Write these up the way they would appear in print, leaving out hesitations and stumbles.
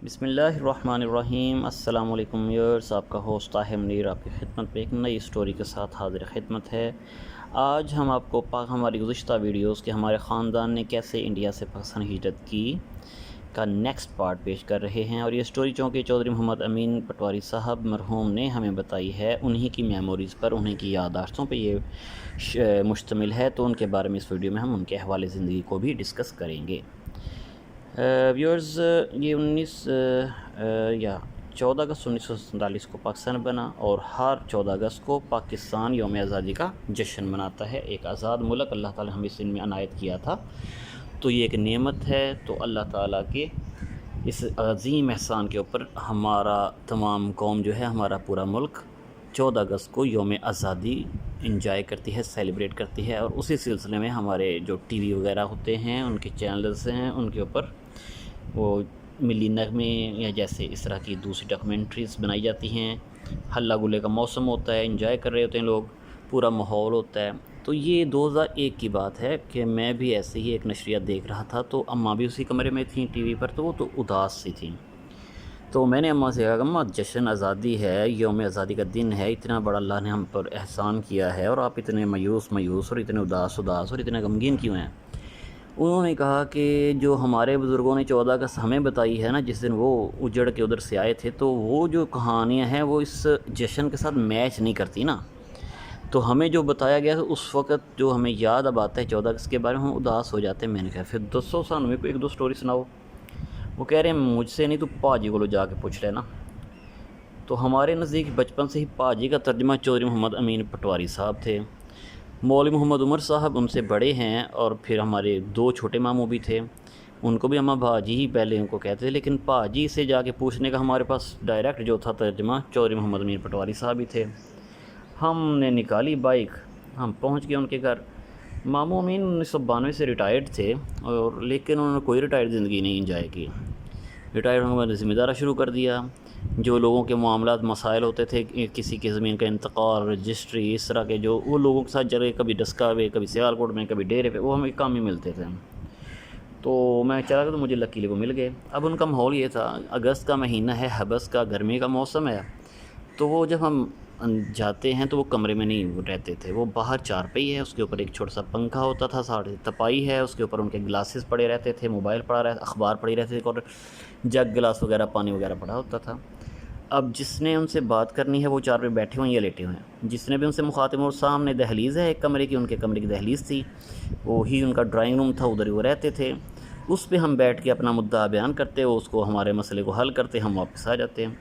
بسم اللہ الرحمن الرحیم۔ السلام علیکم ویورز، آپ کا ہوسٹ طاہر منیر آپ کی خدمت میں ایک نئی سٹوری کے ساتھ حاضر خدمت ہے۔ آج ہم آپ کو ہماری گزشتہ ویڈیوز کے ہمارے خاندان نے کیسے انڈیا سے پاکستان ہجرت کی کا نیکسٹ پارٹ پیش کر رہے ہیں، اور یہ سٹوری چونکہ چودھری محمد امین پٹواری صاحب مرحوم نے ہمیں بتائی ہے، انہی کی میموریز پر، انہی کی یادداشتوں پہ یہ مشتمل ہے، تو ان کے بارے میں اس ویڈیو میں ہم ان کے احوال زندگی کو بھی ڈسکس کریں گے۔ ویورز، یہ 14 اگست 1947 کو پاکستان بنا، اور ہر 14 اگست کو پاکستان یوم آزادی کا جشن مناتا ہے۔ ایک آزاد ملک اللہ تعالی ہمیں اس دن میں عنایت کیا تھا، تو یہ ایک نعمت ہے۔ تو اللہ تعالیٰ کے اس عظیم احسان کے اوپر ہمارا تمام قوم جو ہے، ہمارا پورا ملک 14 اگست کو یوم آزادی انجوائے کرتی ہے، سیلیبریٹ کرتی ہے، اور اسی سلسلے میں ہمارے جو ٹی وی وغیرہ ہوتے ہیں، ان کے چینلز ہیں، ان کے اوپر وہ ملی نغمے یا جیسے اس طرح کی دوسری ڈاکومنٹریز بنائی جاتی ہیں۔ ہلا گلے کا موسم ہوتا ہے، انجوائے کر رہے ہوتے ہیں لوگ، پورا ماحول ہوتا ہے۔ تو یہ 2001 کی بات ہے کہ میں بھی ایسے ہی ایک نشریات دیکھ رہا تھا، تو اماں بھی اسی کمرے میں تھیں ٹی وی پر، تو وہ تو اداس سی تھیں۔ تو میں نے اماں سے کہا کہ اماں، جشن آزادی ہے، یوم آزادی کا دن ہے، اتنا بڑا اللہ نے ہم پر احسان کیا ہے، اور آپ اتنے مایوس اور اتنے اداس اور اتنے غمگین کیوں ہیں؟ انہوں نے کہا کہ جو ہمارے بزرگوں نے 14 اگست ہمیں بتائی ہے نا، جس دن وہ اجڑ کے ادھر سے آئے تھے، تو وہ جو کہانیاں ہیں وہ اس جشن کے ساتھ میچ نہیں کرتی نا۔ تو ہمیں جو بتایا گیا تھا اس وقت، جو ہمیں یاد اب آتا ہے 14 اگست کے بارے میں، ہم اداس ہو جاتے ہیں۔ میں نے کہا پھر 200 سال میں کوئی ایک دو سٹوری سناؤ۔ وہ کہہ رہے ہیں مجھ سے نہیں، تو پاجی کو لو جا کے پوچھ لینا۔ تو ہمارے نزدیک بچپن سے ہی پاجی کا ترجمہ چودھری محمد امین پٹواری صاحب تھے۔ مولوی محمد عمر صاحب ان سے بڑے ہیں، اور پھر ہمارے 2 چھوٹے ماموں بھی تھے، ان کو بھی اماں بھاجی ہی پہلے ان کو کہتے تھے، لیکن پاجی سے جا کے پوچھنے کا ہمارے پاس ڈائریکٹ جو تھا ترجمہ چودھری محمد امین پٹواری صاحب ہی تھے۔ ہم نے نکالی بائک، ہم پہنچ گئے ان کے گھر۔ ماموں امین 1992 سے ریٹائرڈ تھے، اور لیکن انہوں نے کوئی ریٹائرڈ زندگی نہیں انجوائے کی۔ ریٹائر ہونے کے بعد ذمہ دارہ شروع کر دیا۔ جو لوگوں کے معاملات مسائل ہوتے تھے، کسی کی زمین کا انتقال، رجسٹری، اس طرح کے جو وہ لوگوں کے ساتھ جگہ، کبھی ڈسکا پہ، کبھی سیالکوٹ میں، کبھی ڈیرے پہ، وہ ہمیں کام ہی ملتے تھے۔ تو میں چلا گیا، تو مجھے لکیلی وہ مل گئے۔ اب ان کا ماحول یہ تھا، اگست کا مہینہ ہے، حبس کا، گرمی کا موسم ہے، تو وہ جب ہم جاتے ہیں تو وہ کمرے میں نہیں رہتے تھے، وہ باہر چارپائی ہے، اس کے اوپر ایک چھوٹا سا پنکھا ہوتا تھا، ساڑھے تپائی ہے، اس کے اوپر ان کے گلاسز پڑے رہتے تھے، موبائل پڑا رہتا، اخبار پڑھی رہتے تھے، اور جگ گلاس وغیرہ، پانی وغیرہ پڑا ہوتا تھا۔ اب جس نے ان سے بات کرنی ہے وہ چار پہ بیٹھے ہوئے ہیں یا لیٹے ہوئے ہیں، جس نے بھی ان سے مخاطب ہو، سامنے دہلیز ہے ایک کمرے کی، ان کے کمرے کی دہلیز تھی، وہی ان کا ڈرائنگ روم تھا، ادھر ہی وہ رہتے تھے۔ اس پہ ہم بیٹھ کے اپنا مدعا بیان کرتے، اس کو ہمارے مسئلے کو حل کرتے، ہم واپس آ جاتے ہیں۔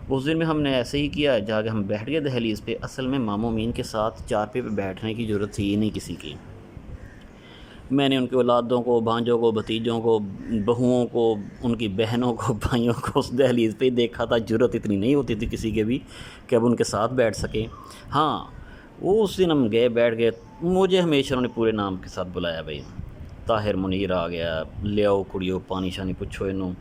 اس دن میں ہم نے ایسے ہی کیا، جا کے ہم بیٹھ گئے دہلیز پہ۔ اصل میں ماموں امین کے ساتھ چارپے پہ بیٹھنے کی ضرورت تھی ہی نہیں کسی کی۔ میں نے ان کے اولادوں کو، بھانجوں کو، بھتیجوں کو، بہوؤں کو، ان کی بہنوں کو، بھائیوں کو اس دہلیز پہ ہی دیکھا تھا۔ ضرورت اتنی نہیں ہوتی تھی کسی کے بھی کہ اب ان کے ساتھ بیٹھ سکیں۔ ہاں، وہ اس دن ہم گئے، بیٹھ گئے۔ مجھے ہمیشہ انہوں نے پورے نام کے ساتھ بلایا، بھائی طاہر منیر آ گیا، لے آؤ کڑیو پانی شانی پوچھو انہوں۔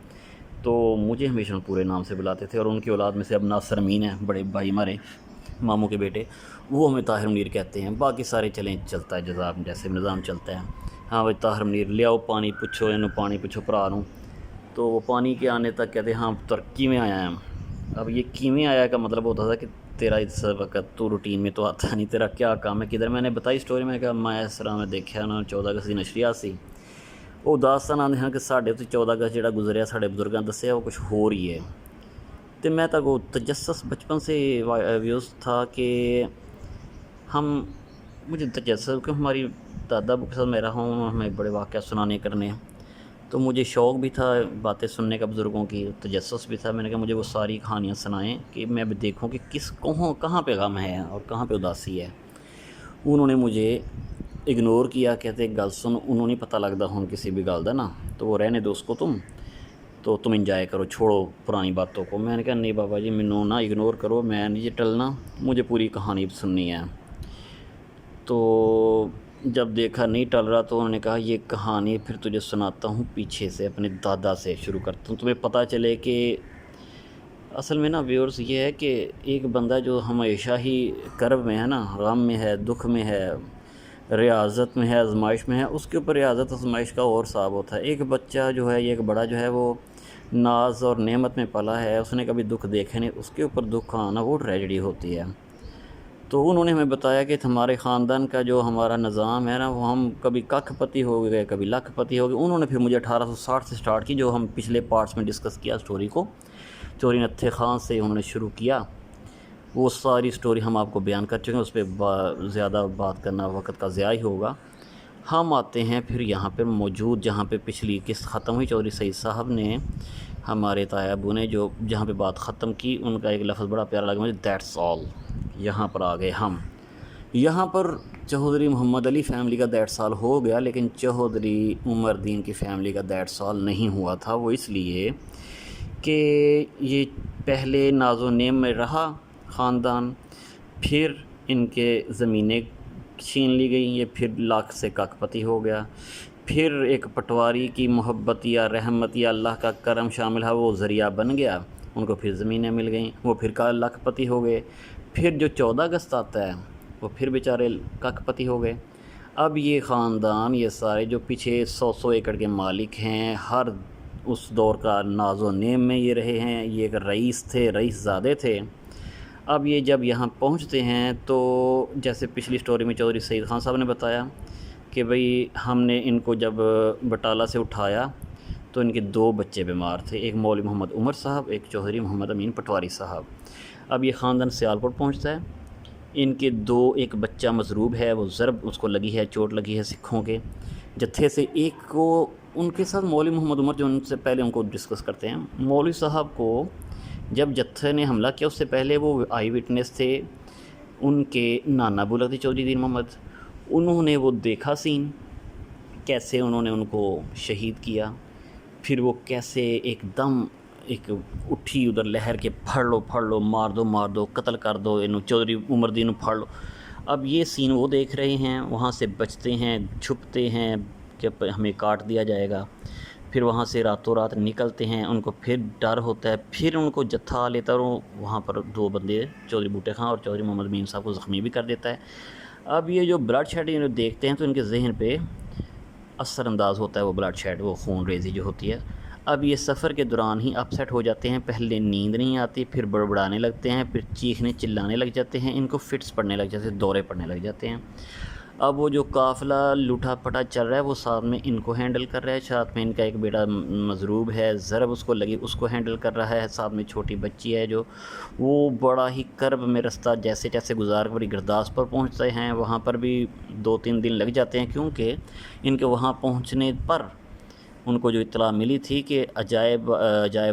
تو مجھے ہمیشہ پورے نام سے بلاتے تھے، اور ان کی اولاد میں سے اب ناصر امین ہیں، بڑے بھائی ہمارے ماموں کے بیٹے، وہ ہمیں طاہر منیر کہتے ہیں۔ باقی سارے چلیں، چلتا ہے جزا، جیسے نظام چلتا ہے۔ ہاں بھائی طاہر منیر لے آؤ پانی پوچھو انہوں، پانی پوچھو پرا نوں۔ تو وہ پانی کے آنے تک کہتے ہیں ہاں ترقی میں آیا ہے۔ اب یہ کیویں آیا کا مطلب ہوتا تھا کہ تیرا اس وقت تو روٹین میں تو آتا نہیں، تیرا کیا کام ہے کدھر؟ میں نے بتائی سٹوری، میں کہا میں اس طرح میں دیکھا نا 14 اگست کی نشریات سی، وہ داستان آتے ہیں کہ ساڈے تو 14 اگست جہاں گزریا، ساڈے بزرگاں دسیا، وہ کچھ ہو رہی ہے۔ تو میں تک وہ تجسس بچپن سے ویوز تھا کہ مجھے تجسس کہ ہماری دادا ابو کے ساتھ میں رہا ہوں، ہمیں بڑے واقعات سنانے کرنے، تو مجھے شوق بھی تھا باتیں سننے کا، بزرگوں کی، تجسس بھی تھا۔ میں نے کہا مجھے وہ ساری کہانیاں سنائیں کہ میں بھی دیکھوں کہ کہاں پہ غم ہے اور کہاں پہ اداسی ہے۔ انہوں نے مجھے اگنور کیا، کہتے گل سن، انہوں نہیں پتہ لگتا ہوں کسی بھی گل دا نا، تو وہ رہنے دو اس کو، تم انجوائے کرو، چھوڑو پرانی باتوں کو۔ میں نے کہا نہیں بابا جی، مینوں نہ اگنور کرو، میں نہیں جی ٹلنا، مجھے پوری کہانی سننی ہے۔ تو جب دیکھا نہیں ٹل رہا، تو انہوں نے کہا یہ کہانی پھر تجھے سناتا ہوں پیچھے سے، اپنے دادا سے شروع کرتا ہوں، تمہیں پتہ چلے کہ اصل میں نا ویورز یہ ہے کہ ایک بندہ جو ہمیشہ ہی کرب میں ہے نا، غم میں ہے، دکھ میں ہے، ریاضت میں ہے، آزمائش میں ہے، اس کے اوپر ریاضت آزمائش کا اور حساب ہوتا ہے۔ ایک بچہ جو ہے، ایک بڑا جو ہے، وہ ناز اور نعمت میں پلا ہے، اس نے کبھی دکھ دیکھے نہیں، اس کے اوپر دکھ آنا وہ ٹریجڈی ہوتی ہے۔ تو انہوں نے ہمیں بتایا کہ ہمارے خاندان کا جو ہمارا نظام ہے نا، وہ ہم کبھی ککھ پتی ہو گئے، کبھی لکھ پتی ہو گئے۔ انہوں نے پھر مجھے 1860 سے سٹارٹ کی، جو ہم پچھلے پارٹس میں ڈسکس کیا سٹوری کو، چوری نتھے خان سے انہوں نے شروع کیا۔ وہ ساری سٹوری ہم آپ کو بیان کر چکے ہیں، اس پہ زیادہ بات کرنا وقت کا ضیاع ہی ہوگا۔ ہم آتے ہیں پھر یہاں پہ موجود، جہاں پہ پچھلی قسط ختم ہوئی، چودھری سعید صاحب نے، ہمارے تایا ابو نے جو جہاں پہ بات ختم کی، ان کا ایک لفظ بڑا پیارا لگا مجھے، دیٹس آل۔ یہاں پر آ گئے ہم۔ یہاں پر چودھری محمد علی فیملی کا دیٹس آل ہو گیا، لیکن چودھری عمر الدین کی فیملی کا دیٹس آل نہیں ہوا تھا۔ وہ اس لیے کہ یہ پہلے ناز و نعم میں رہا خاندان، پھر ان کے زمینیں چھین لی گئیں، یہ پھر لاکھ سے کک پتی ہو گیا، پھر ایک پٹواری کی محبت یا رحمت یا اللہ کا کرم شامل ہے، وہ ذریعہ بن گیا، ان کو پھر زمینیں مل گئیں، وہ پھر لاکھ پتی ہو گئے۔ پھر جو 14 اگست آتا ہے وہ پھر بیچارے کک پتی ہو گئے۔ اب یہ خاندان، یہ سارے جو پیچھے 100 ایکڑ کے مالک ہیں، ہر اس دور کا ناز و نعم میں یہ رہے ہیں، یہ ایک رئیس تھے، رئیس زادے تھے۔ اب یہ جب یہاں پہنچتے ہیں تو جیسے پچھلی سٹوری میں چودھری سعید خان صاحب نے بتایا کہ بھئی ہم نے ان کو جب بٹالہ سے اٹھایا تو ان کے 2 بچے بیمار تھے، ایک مولوی محمد عمر صاحب، ایک چودھری محمد امین پٹواری صاحب۔ اب یہ خاندان سیالکوٹ پہنچتا ہے، ان کے 2، ایک بچہ مضروب ہے، وہ ضرب اس کو لگی ہے، چوٹ لگی ہے سکھوں کے جتھے سے، ایک کو ان کے ساتھ مولوی محمد عمر جو ان سے پہلے ان کو ڈسکس کرتے ہیں، مولوی صاحب کو جب جتھے نے حملہ کیا اس سے پہلے وہ آئی وٹنس تھے، ان کے نانا ابو لگتے چودھری دین محمد، انہوں نے وہ دیکھا سین کیسے انہوں نے ان کو شہید کیا، پھر وہ کیسے ایک دم ایک اٹھی ادھر لہر کے، پھڑ لو مار دو قتل کر دو انہوں چودھری عمر دین پھڑ لو۔ اب یہ سین وہ دیکھ رہے ہیں، وہاں سے بچتے ہیں، چھپتے ہیں کہ ہمیں کاٹ دیا جائے گا، پھر وہاں سے راتوں رات نکلتے ہیں، ان کو پھر ڈر ہوتا ہے، پھر ان کو جتھا لیتا ہے، اور وہاں پر 2 بندے چودھری بوٹے خان اور چودھری محمد امین صاحب کو زخمی بھی کر دیتا ہے۔ اب یہ جو بلڈ شیڈ دیکھتے ہیں تو ان کے ذہن پہ اثر انداز ہوتا ہے وہ بلڈ شیڈ، وہ خون ریزی جو ہوتی ہے۔ اب یہ سفر کے دوران ہی اپ سیٹ ہو جاتے ہیں، پہلے نیند نہیں آتی، پھر بڑبڑانے لگتے ہیں، پھر چیخنے چلانے لگ جاتے ہیں، ان کو فٹس پڑنے لگ جاتے ہیں، دورے پڑنے لگ جاتے ہیں۔ اب وہ جو قافلہ لوٹا پٹا چل رہا ہے وہ ساتھ میں ان کو ہینڈل کر رہا ہے، ساتھ میں ان کا ایک بیٹا مضروب ہے، ضرب اس کو لگی، اس کو ہینڈل کر رہا ہے، ساتھ میں چھوٹی بچی ہے جو وہ بڑا ہی کرب میں رستہ جیسے جیسے گزار کر بڑی گرداس پر پہنچتے ہیں، وہاں پر بھی 2-3 دن لگ جاتے ہیں، کیونکہ ان کے وہاں پہنچنے پر ان کو جو اطلاع ملی تھی کہ عجائب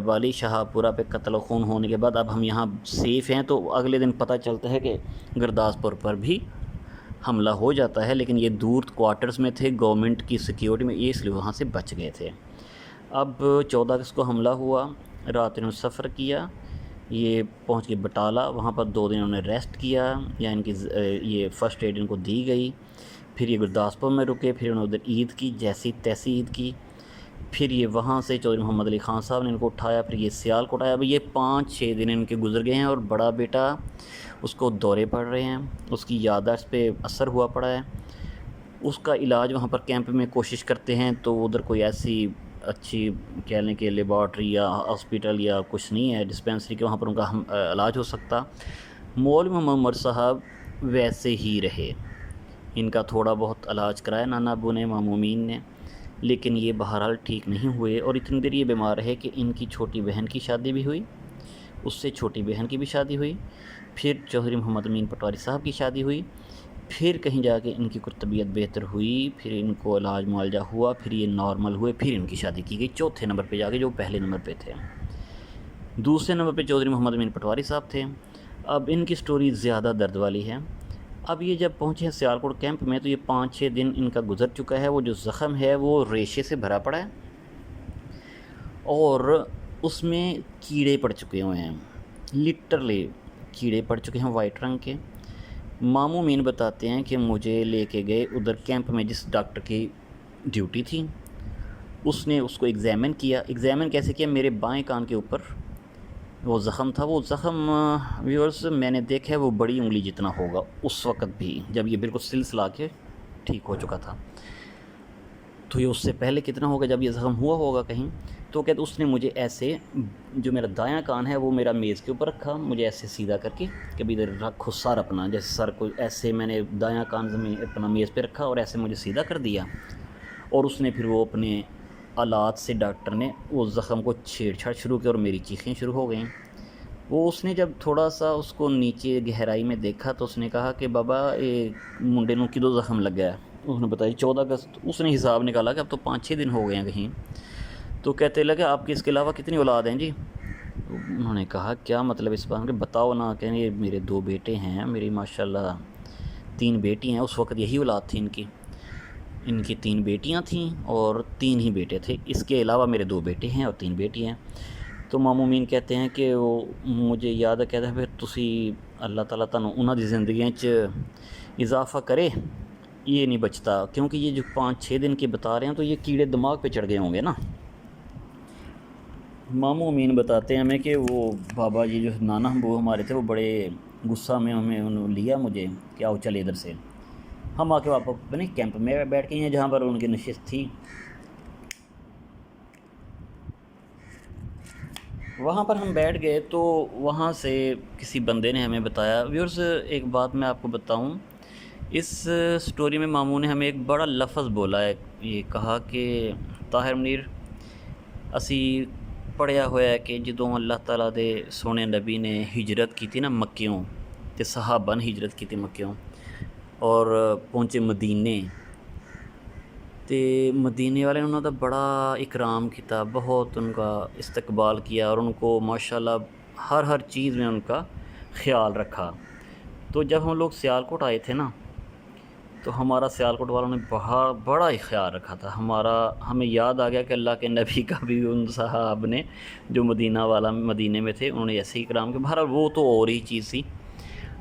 والی شاہ پورہ پہ قتل و خون ہونے کے بعد اب ہم یہاں سیف ہیں، تو اگلے دن پتہ چلتا ہے کہ گرداسپور پر بھی حملہ ہو جاتا ہے، لیکن یہ دور کوارٹرز میں تھے، گورنمنٹ کی سیکیورٹی میں، اس لیے وہاں سے بچ گئے تھے۔ اب 14 اگست کو حملہ ہوا، رات انہوں نے سفر کیا، یہ پہنچ کے بٹالہ، وہاں پر 2 دن انہوں نے ریسٹ کیا، یا ان کی یہ فرسٹ ایڈ ان کو دی گئی، پھر یہ گرداسپور میں رکے، پھر انہوں نے ادھر عید کی، جیسی تیسی عید کی، پھر یہ وہاں سے چودھری محمد علی خان صاحب نے ان کو اٹھایا، پھر یہ سیالکوٹ آیا۔ اب یہ 5-6 دن ان کے گزر گئے ہیں، اور بڑا بیٹا اس کو دورے پڑ رہے ہیں، اس کی یادداشت پہ اثر ہوا پڑا ہے، اس کا علاج وہاں پر کیمپ میں کوشش کرتے ہیں، تو ادھر کوئی ایسی اچھی کہہ لیں کہ لیبارٹری یا ہاسپٹل یا کچھ نہیں ہے، ڈسپینسری کہ وہاں پر ان کا علاج ہو سکتا۔ مولوی محمد عمر صاحب ویسے ہی رہے، ان کا تھوڑا بہت علاج کرایا نانا ابو نے، معمومین نے، لیکن یہ بہرحال ٹھیک نہیں ہوئے، اور اتنی دیر یہ بیمار رہے کہ ان کی چھوٹی بہن کی شادی بھی ہوئی، اس سے چھوٹی بہن کی بھی شادی ہوئی، پھر چودھری محمد امین پٹواری صاحب کی شادی ہوئی، پھر کہیں جا کے ان کی کچھ طبیعت بہتر ہوئی، پھر ان کو علاج معالجہ ہوا، پھر یہ نارمل ہوئے، پھر ان کی شادی کی گئی 4تھے نمبر پہ جا کے، جو پہلے نمبر پہ تھے۔ دوسرے نمبر پہ چودھری محمد امین پٹواری صاحب تھے۔ اب ان کی سٹوری زیادہ درد والی ہے۔ اب یہ جب پہنچے ہیں سیالکوٹ کیمپ میں تو یہ 5-6 دن ان کا گزر چکا ہے، وہ جو زخم ہے وہ ریشے سے بھرا پڑا ہے، اور اس میں کیڑے پڑ چکے ہوئے ہیں، لٹرلی کیڑے پڑ چکے ہیں وائٹ رنگ کے۔ ماموں مین بتاتے ہیں کہ مجھے لے کے گئے ادھر کیمپ میں، جس ڈاکٹر کی ڈیوٹی تھی، اس نے اس کو ایگزامن کیا۔ ایگزامن کیسے کیا؟ میرے بائیں کان کے اوپر وہ زخم تھا، وہ زخم ویورز میں نے دیکھا ہے وہ بڑی انگلی جتنا ہوگا اس وقت بھی، جب یہ بالکل سلسلہ کے ٹھیک ہو چکا تھا، تو یہ اس سے پہلے کتنا ہوگا جب یہ زخم ہوا ہوگا کہیں۔ تو کہتے اس نے مجھے ایسے جو میرا دایاں کان ہے وہ میرا میز کے اوپر رکھا، مجھے ایسے سیدھا کر کے کہ بھی ادھر رکھو سر اپنا، جیسے سر کو ایسے میں نے دایاں کان زمین اپنا میز پہ رکھا اور ایسے مجھے سیدھا کر دیا، اور اس نے پھر وہ اپنے آلات سے ڈاکٹر نے وہ زخم کو چھیڑ چھاڑ شروع کیا اور میری چیخیں شروع ہو گئیں۔ وہ اس نے جب تھوڑا سا اس کو نیچے گہرائی میں دیکھا تو اس نے کہا کہ بابا یہ منڈے نو کدو زخم لگ گیا ہے۔ اس نے بتایا 14 اگست۔ اس نے حساب نکالا کہ اب تو 5-6 دن ہو گئے ہیں کہیں۔ تو کہتے لگے آپ کی اس کے علاوہ کتنی اولاد ہیں جی؟ انہوں نے کہا کیا مطلب اس بات کہ بتاؤ نا، کہ یہ میرے 2 بیٹے ہیں، میری ماشاءاللہ 3 بیٹی ہیں۔ اس وقت یہی اولاد تھی ان کی 3 بیٹیاں تھیں اور 3 ہی بیٹے تھے، اس کے علاوہ میرے 2 بیٹے ہیں اور 3 بیٹی ہیں۔ تو مامومین کہتے ہیں کہ وہ مجھے یاد ہے، کہتے ہیں پھر تسی اللہ تعالیٰ تانوں انہاں دی زندگیاں چ اضافہ کرے، یہ نہیں بچتا، کیونکہ یہ جو 5-6 دن کے بتا رہے ہیں تو یہ کیڑے دماغ پہ چڑھ گئے ہوں گے نا۔ ماموں امین بتاتے ہیں ہمیں کہ وہ بابا جی جو نانا ابو ہمارے تھے وہ بڑے غصہ میں ہمیں انہوں لیا مجھے کہ آؤ چلے ادھر سے۔ ہم آ کے واپس اپنے کیمپ میں بیٹھ کے ہیں جہاں پر ان کی نشست تھی، وہاں پر ہم بیٹھ گئے۔ تو وہاں سے کسی بندے نے ہمیں بتایا، ویورز ایک بات میں آپ کو بتاؤں، اس سٹوری میں ماموں نے ہمیں ایک بڑا لفظ بولا ہے، یہ کہا کہ طاہر منیر اسی پڑھیا ہوا ہے کہ جدوں اللہ تعالیٰ دے سونے نبی نے ہجرت کی تھی نا مکیوں، تے صحابہ نے ہجرت کی تھی مکیوں اور پہنچے مدینے، تے مدینے والے نے انہوں دا بڑا اکرام کیا، بہت ان کا استقبال کیا اور ان کو ماشاءاللہ ہر چیز میں ان کا خیال رکھا۔ تو جب ہم لوگ سیالکوٹ آئے تھے نا تو ہمارا سیالکوٹ والوں نے بڑا ہی خیال رکھا تھا ہمیں یاد آ گیا کہ اللہ کے نبی کا بھی ان صحاب نے جو مدینے میں تھے انہوں نے ایسے ہی اکرام کیا۔ بہرحال وہ تو اور ہی چیز تھی،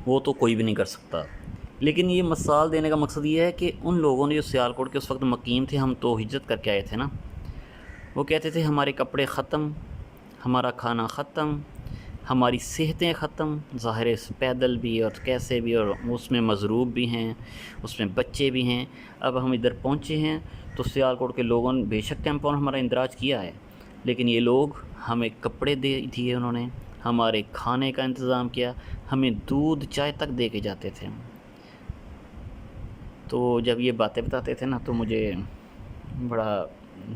وہ تو کوئی بھی نہیں کر سکتا، لیکن یہ مثال دینے کا مقصد یہ ہے کہ ان لوگوں نے جو سیالکوٹ کے اس وقت مقیم تھے، ہم تو ہجرت کر کے آئے تھے نا، وہ کہتے تھے ہمارے کپڑے ختم، ہمارا کھانا ختم، ہماری صحتیں ختم، ظاہر پیدل بھی اور کیسے بھی، اور اس میں مضروب بھی ہیں، اس میں بچے بھی ہیں۔ اب ہم ادھر پہنچے ہیں تو سیالکوٹ کے لوگوں نے بے شک کیمپوں نے ہمارا اندراج کیا ہے، لیکن یہ لوگ ہمیں کپڑے دے دیے، انہوں نے ہمارے کھانے کا انتظام کیا، ہمیں دودھ چائے تک دے کے جاتے تھے۔ تو جب یہ باتیں بتاتے تھے نا تو مجھے بڑا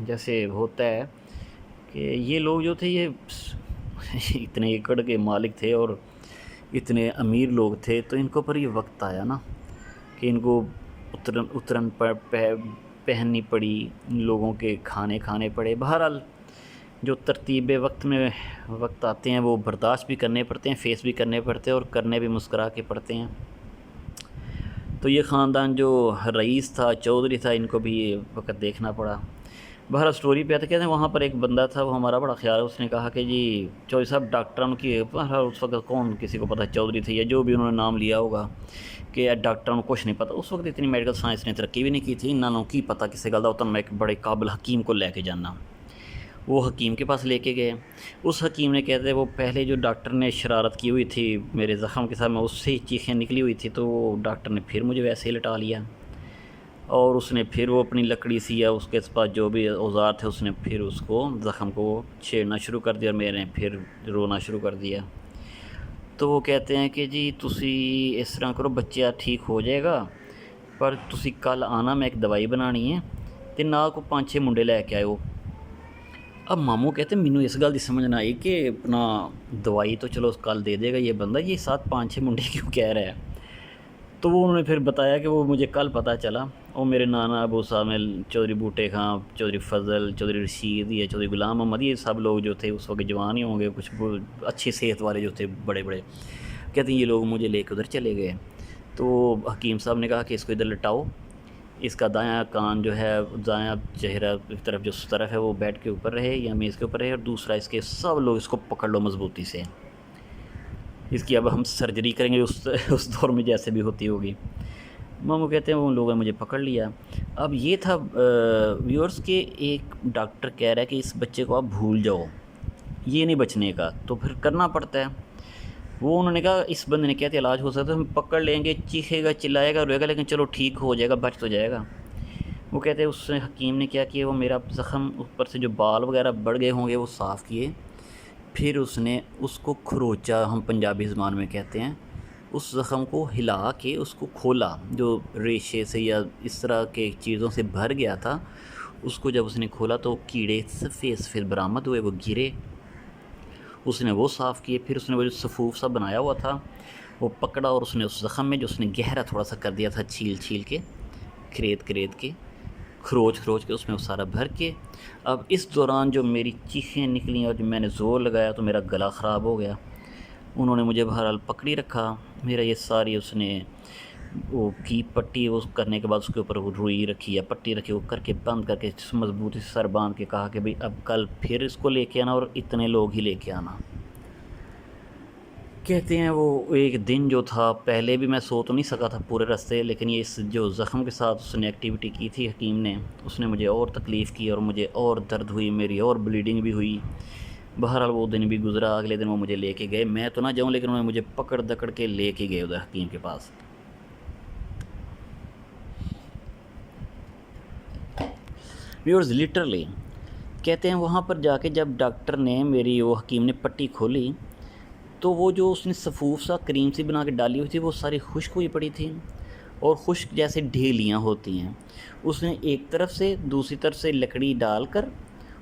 جیسے ہوتا ہے کہ یہ لوگ جو تھے یہ اتنے ایکڑ کے مالک تھے اور اتنے امیر لوگ تھے، تو ان کو پر یہ وقت آیا نا کہ ان کو اترن پہننی پڑی، ان لوگوں کے کھانے پڑے۔ بہرحال جو ترتیب وقت میں وقت آتے ہیں وہ برداشت بھی کرنے پڑتے ہیں، فیس بھی کرنے پڑتے ہیں اور کرنے بھی مسکرا کے پڑتے ہیں۔ تو یہ خاندان جو رئیس تھا، چودھری تھا، ان کو بھی یہ وقت دیکھنا پڑا۔ بہرحال سٹوری پہ آتے کہتے ہیں وہاں پر ایک بندہ تھا، وہ ہمارا بڑا خیال ہے، اس نے کہا کہ جی چودھری صاحب ڈاکٹروں کی، بہرحال اس وقت کون کسی کو پتہ چودھری تھے یا جو بھی انہوں نے نام لیا ہوگا کہ ڈاکٹروں کو کچھ نہیں پتہ، اس وقت اتنی میڈیکل سائنس نے ترقی بھی نہیں کی تھی، انہوں کی پتہ کسی گل دا ہوتا، میں ایک بڑے قابل حکیم کو لے کے جانا۔ وہ حکیم کے پاس لے کے گئے، اس حکیم نے کہتے وہ پہلے جو ڈاکٹر نے شرارت کی ہوئی تھی میرے زخم کے ساتھ، میں اس سے ہی چیخیں نکلی ہوئی تھی، تو وہ ڈاکٹر نے پھر مجھے ویسے ہی لٹا لیا اور اس نے پھر وہ اپنی لکڑی سی یا اس کے پاس جو بھی اوزار تھے اس نے پھر اس کو زخم کو چھیڑنا شروع کر دیا اور میں نے پھر رونا شروع کر دیا۔ تو وہ کہتے ہیں کہ جی تسی اس طرح کرو، بچہ ٹھیک ہو جائے گا، پر تسی کل آنا، میں ایک دوائی بنانی ہے تے نال کو 5-6 منڈے لے کے آئے۔ اب ماموں کہتے ہیں مینوں اس گل دی سمجھ نہ آئی کہ اپنا دوائی تو چلو کل دے دے گا یہ بندہ، یہ ساتھ 5-6 منڈے کیوں کہہ رہا ہے؟ تو وہ انہوں نے پھر بتایا کہ وہ مجھے کل پتہ چلا، وہ میرے نانا ابو سامل، چودھری بوٹے خان، چودھری فضل، چودھری رشید، یہ چودھری غلام محمد، یہ سب لوگ جو تھے اس وقت جوان ہی ہوں گے، کچھ اچھی صحت والے جو تھے بڑے کہتے ہیں یہ لوگ مجھے لے کے ادھر چلے گئے۔ تو حکیم صاحب نے کہا کہ اس کو ادھر لٹاؤ، اس کا دایاں کان جو ہے، دایاں چہرہ کی طرف جو طرف ہے وہ بیڈ کے اوپر رہے یا میز کے اوپر رہے، اور دوسرا اس کے سب لوگ اس کو پکڑ لو مضبوطی سے، اس کی اب ہم سرجری کریں گے اس دور میں جیسے بھی ہوتی ہوگی۔ ماموں کہتے ہیں وہ لوگوں نے مجھے پکڑ لیا۔ اب یہ تھا ویورز کے ایک ڈاکٹر کہہ رہا ہے کہ اس بچے کو آپ بھول جاؤ، یہ نہیں بچنے کا، تو پھر کرنا پڑتا ہے۔ وہ انہوں نے کہا اس بندے نے کہتے علاج ہو سکتا ہے، ہم پکڑ لیں گے، چیخے گا، چلائے گا، روئے گا، لیکن چلو ٹھیک ہو جائے گا، بچ تو جائے گا۔ وہ کہتے ہیں اس نے حکیم نے کیا کیا، وہ میرا زخم اوپر سے جو بال وغیرہ بڑھ گئے ہوں گے وہ صاف کیے، پھر اس نے اس کو کھروچا، ہم پنجابی زبان میں کہتے ہیں، اس زخم کو ہلا کے اس کو کھولا، جو ریشے سے یا اس طرح کے چیزوں سے بھر گیا تھا، اس کو جب اس نے کھولا تو کیڑے سفید سفید برآمد ہوئے، وہ گرے، اس نے وہ صاف کیے، پھر اس نے وہ جو صفوف سا بنایا ہوا تھا وہ پکڑا، اور اس نے اس زخم میں جو اس نے گہرا تھوڑا سا کر دیا تھا، چھیل چھیل کے، کھرید کے، کھروچ کے اس میں وہ سارا بھر کے، اب اس دوران جو میری چیخیں نکلیں اور جو میں نے زور لگایا تو میرا گلا خراب ہو گیا۔ انہوں نے مجھے بہرحال پکڑی رکھا، میرا یہ ساری اس نے وہ کی پٹی، وہ کرنے کے بعد اس کے اوپر وہ روئی رکھی یا پٹی رکھی، وہ کر کے بند کر کے مضبوطی سے سر باندھ کے کہا کہ بھئی اب کل پھر اس کو لے کے آنا اور اتنے لوگ ہی لے کے آنا۔ کہتے ہیں وہ ایک دن جو تھا، پہلے بھی میں سو تو نہیں سکا تھا پورے راستے، لیکن یہ اس جو زخم کے ساتھ اس نے ایکٹیویٹی کی تھی حکیم نے، اس نے مجھے اور تکلیف کی اور مجھے اور درد ہوئی، میری اور بلیڈنگ بھی ہوئی۔ بہرحال وہ دن بھی گزرا، اگلے دن وہ مجھے لے کے گئے، میں تو نہ جاؤں لیکن انہوں نے مجھے پکڑ دکڑ کے لے کے گئے ادھر حکیم کے پاس۔ ویورز لٹرلی کہتے ہیں وہاں پر جا کے جب ڈاکٹر نے میری، وہ حکیم نے پٹی کھولی تو وہ جو اس نے صفوف سا کریم سی بنا کے ڈالی ہوئی تھی وہ ساری خشک ہوئی پڑی تھی، اور خشک جیسے ڈھیلیاں ہوتی ہیں، اس نے ایک طرف سے دوسری طرف سے لکڑی ڈال کر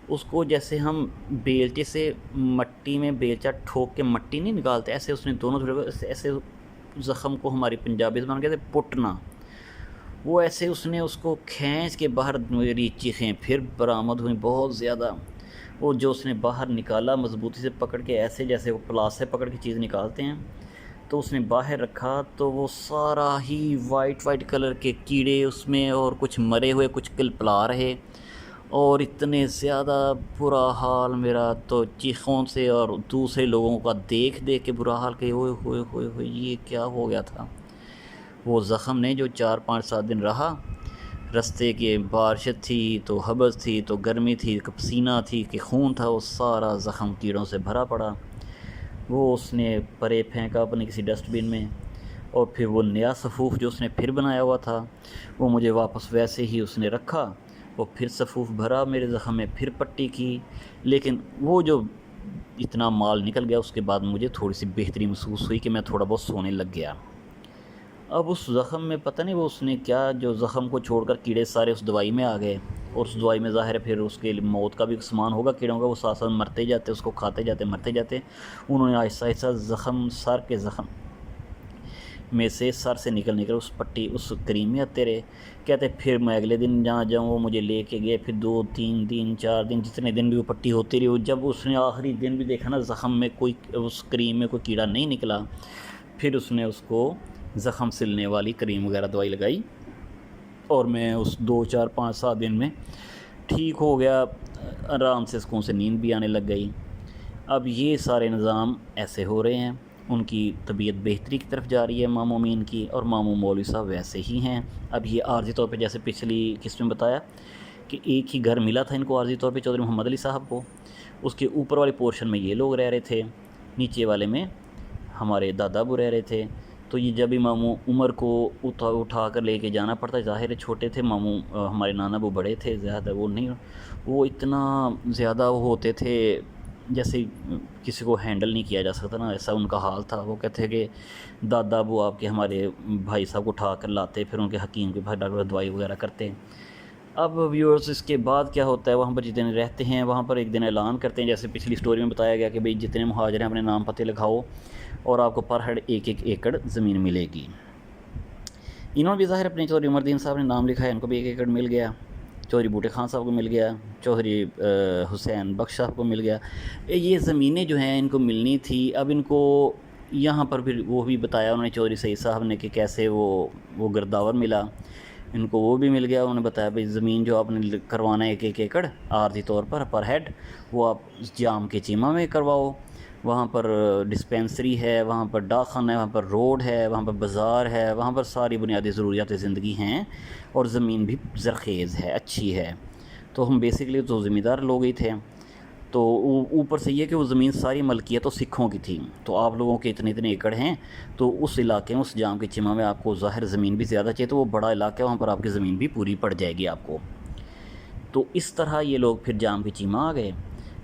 اس کو جیسے ہم بیلچے سے مٹی میں بیلچہ ٹھوک کے مٹی نہیں نکالتے، ایسے اس نے دونوں طرف ایسے زخم کو، ہماری پنجابی زبان کہتے ہیں پٹنا، وہ ایسے اس نے اس کو کھینچ کے باہر، میری چیخیں پھر برآمد ہوئیں بہت زیادہ، وہ جو اس نے باہر نکالا مضبوطی سے پکڑ کے، ایسے جیسے وہ پلاس سے پکڑ کے چیز نکالتے ہیں، تو اس نے باہر رکھا تو وہ سارا ہی وائٹ کلر کے کیڑے اس میں، اور کچھ مرے ہوئے کچھ کلپلا رہے، اور اتنے زیادہ برا حال میرا تو چیخوں سے اور دوسرے لوگوں کا دیکھ کے برا حال کہ ہوئے ہوئے ہوئے ہوئے یہ کیا ہو گیا تھا۔ وہ زخم نے جو 4-5-7 دن رہا، رستے کے بارش تھی تو حبس تھی تو گرمی تھی، پسینہ تھی کہ خون تھا، وہ سارا زخم کیڑوں سے بھرا پڑا، وہ اس نے پرے پھینکا اپنے کسی ڈسٹ بن میں، اور پھر وہ نیا صفوف جو اس نے پھر بنایا ہوا تھا وہ مجھے واپس ویسے ہی اس نے رکھا، وہ پھر صفوف بھرا میرے زخم میں، پھر پٹی کی، لیکن وہ جو اتنا مال نکل گیا اس کے بعد مجھے تھوڑی سی بہتری محسوس ہوئی کہ میں تھوڑا بہت سونے لگ گیا۔ اب اس زخم میں پتہ نہیں وہ اس نے کیا، جو زخم کو چھوڑ کر کیڑے سارے اس دوائی میں آ گئے، اور اس دوائی میں ظاہر ہے پھر اس کے موت کا بھی سامان ہوگا کیڑوں کا، وہ ساتھ ساتھ مرتے جاتے، اس کو کھاتے جاتے مرتے جاتے، انہوں نے آہستہ آہستہ زخم، سر کے زخم میں سے، سر سے نکل اس پٹی اس کریم میں آتے رہے۔ کہتے پھر میں اگلے دن جہاں جاؤں وہ مجھے لے کے گئے، پھر 2-3 دن 4 دن جتنے دن بھی وہ پٹی ہوتی رہی، جب اس نے آخری دن بھی دیکھا نا زخم میں کوئی، اس کریم میں کوئی کیڑا نہیں نکلا، پھر اس نے اس کو زخم سلنے والی کریم وغیرہ دوائی لگائی، اور میں اس 2-4-5-7 دن میں ٹھیک ہو گیا، آرام سے سکون سے نیند بھی آنے لگ گئی۔ اب یہ سارے نظام ایسے ہو رہے ہیں، ان کی طبیعت بہتری کی طرف جا رہی ہے ماموں مین کی، اور ماموں مولوی صاحب ویسے ہی ہیں۔ اب یہ عارضی طور پہ جیسے پچھلی قسط میں بتایا کہ ایک ہی گھر ملا تھا ان کو عارضی طور پہ چودھری محمد علی صاحب کو، اس کے اوپر والے پورشن میں یہ لوگ رہ رہے تھے، نیچے والے میں ہمارے دادا ابو رہ رہے تھے، تو یہ جب امام عمر کو اٹھا کر لے کے جانا پڑتا، ظاہر چھوٹے تھے ماموں، ہمارے نانا ابو بڑے تھے زیادہ، وہ نہیں، وہ اتنا زیادہ وہ ہوتے تھے جیسے کسی کو ہینڈل نہیں کیا جا سکتا نا، ایسا ان کا حال تھا۔ وہ کہتے ہیں کہ دادا ابو آپ کے ہمارے بھائی صاحب کو اٹھا کر لاتے، پھر ان کے حکیم کے بھائی ڈاکٹر دوائی وغیرہ کرتے۔ اب ویورز اس کے بعد کیا ہوتا ہے، وہاں پر جتنے رہتے ہیں وہاں پر ایک دن اعلان کرتے ہیں، جیسے پچھلی سٹوری میں بتایا گیا کہ بھئی جتنے مہاجر ہیں اپنے نام پتے لکھاؤ اور آپ کو پر ہیڈ 1-1 ایکڑ زمین ملے گی۔ انہوں نے بھی ظاہر اپنے چودھری عمر الدین صاحب نے نام لکھا ہے، ان کو بھی 1 ایکڑ مل گیا، چودھری بوٹے خان صاحب کو مل گیا، چودھری حسین بخش صاحب کو مل گیا۔ یہ زمینیں جو ہیں ان کو ملنی تھی، اب ان کو یہاں پر پھر وہ بھی بتایا انہوں نے چودھری سعید صاحب نے کہ کیسے وہ گرداور ملا، ان کو وہ بھی مل گیا۔ انہوں نے بتایا بھئی زمین جو آپ نے کروانا ہے 1-1 ایکڑ عارضی طور پر ہیڈ، وہ آپ جام کے چیمہ میں کرواؤ، وہاں پر ڈسپینسری ہے، وہاں پر ڈاک خانہ ہے، وہاں پر روڈ ہے، وہاں پر بازار ہے، وہاں پر ساری بنیادی ضروریات زندگی ہیں، اور زمین بھی زرخیز ہے، اچھی ہے۔ تو ہم بیسکلی تو ذمہ دار لوگ ہی تھے۔ تو اوپر سے یہ کہ وہ زمین ساری ملکیت تو سکھوں کی تھی، تو آپ لوگوں کے اتنے اتنے ایکڑ ہیں، تو اس علاقے میں اس جام کی چیمہ میں آپ کو ظاہر زمین بھی زیادہ چاہیے، تو وہ بڑا علاقہ ہے، وہاں پر آپ کی زمین بھی پوری پڑ جائے گی آپ کو۔ تو اس طرح یہ لوگ پھر جام کی چیمہ آ گئے۔